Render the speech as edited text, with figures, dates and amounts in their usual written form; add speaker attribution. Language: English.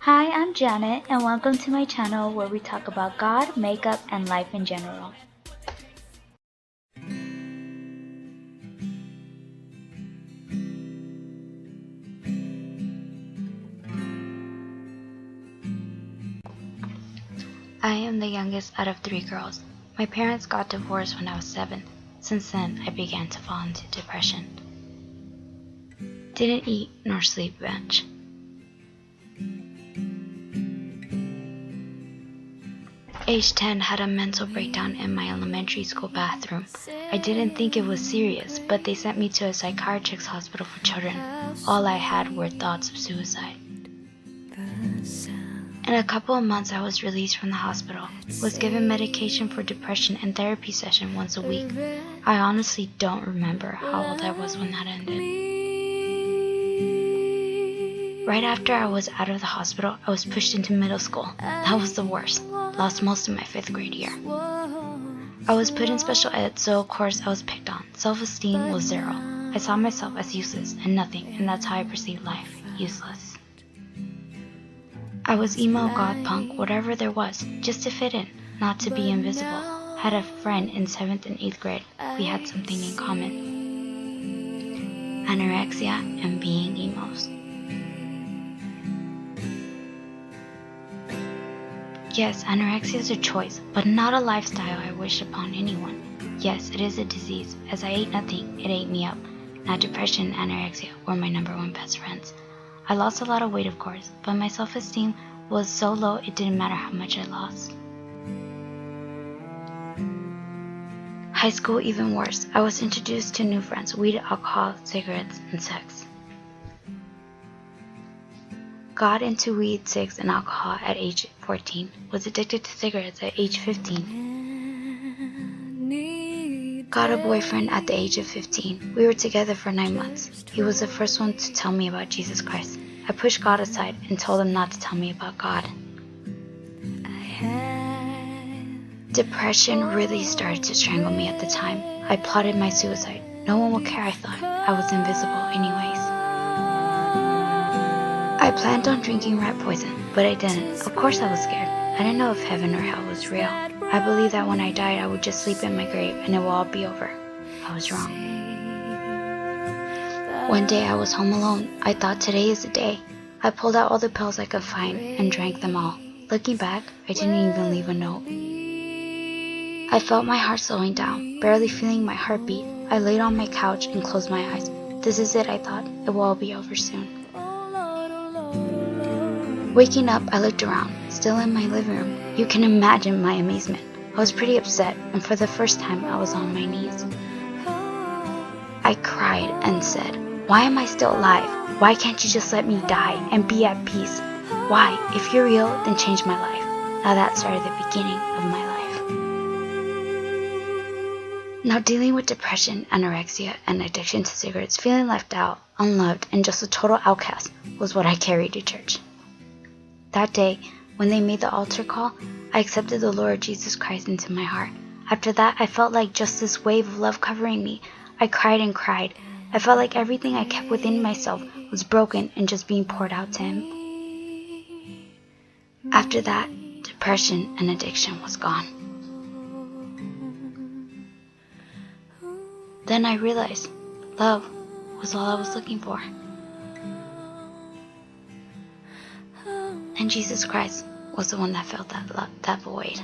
Speaker 1: Hi, I'm Janet, and welcome to my channel where we talk about God, makeup, and life in general. I am the youngest out of 3 girls. My parents got divorced when I was 7. Since then, I began to fall into depression. Didn't eat nor sleep much. Age 10, had a mental breakdown in my elementary school bathroom. I didn't think it was serious, but they sent me to a psychiatrist's hospital for children. All I had were thoughts of suicide. In a couple of months, I was released from the hospital, was given medication for depression and therapy session once a week. I honestly don't remember how old I was when that ended. Right after I was out of the hospital, I was pushed into middle school. That was the worst. Lost most of my 5th grade year. I was put in special ed, so of course I was picked on. Self-esteem was 0. I saw myself as useless and nothing, and that's how I perceived life, useless. I was emo, goth, punk, whatever there was, just to fit in, not to be invisible. Had a friend in 7th and 8th grade. We had something in common. Anorexia and being emos. Yes, anorexia is a choice, but not a lifestyle I wish upon anyone. Yes, it is a disease. As I ate nothing, it ate me up. Now depression and anorexia were my #1 best friends. I lost a lot of weight, of course, but my self-esteem was so low it didn't matter how much I lost. High school, even worse. I was introduced to new friends, weed, alcohol, cigarettes, and sex. Got into weed, cigs, and alcohol at age 14. Was addicted to cigarettes at age 15. Got a boyfriend at the age of 15. We were together for 9 months. He was the first one to tell me about Jesus Christ. I pushed God aside and told him not to tell me about God. Depression really started to strangle me at the time. I plotted my suicide. No one would care, I thought. I was invisible anyways. I planned on drinking rat poison, but I didn't. Of course I was scared. I didn't know if heaven or hell was real. I believed that when I died I would just sleep in my grave and it will all be over. I was wrong. One day I was home alone. I thought today is the day. I pulled out all the pills I could find and drank them all. Looking back, I didn't even leave a note. I felt my heart slowing down, barely feeling my heartbeat. I laid on my couch and closed my eyes. This is it, I thought. It will all be over soon. Waking up, I looked around, still in my living room. You can imagine my amazement. I was pretty upset, and for the first time, I was on my knees. I cried and said, "Why am I still alive? Why can't you just let me die and be at peace? Why? If you're real, then change my life." Now that started the beginning of my life. Now dealing with depression, anorexia, and addiction to cigarettes, feeling left out, unloved, and just a total outcast was what I carried to church. That day, when they made the altar call, I accepted the Lord Jesus Christ into my heart. After that, I felt like just this wave of love covering me. I cried and cried. I felt like everything I kept within myself was broken and just being poured out to Him. After that, depression and addiction was gone. Then I realized love was all I was looking for. And Jesus Christ was the one that filled that void.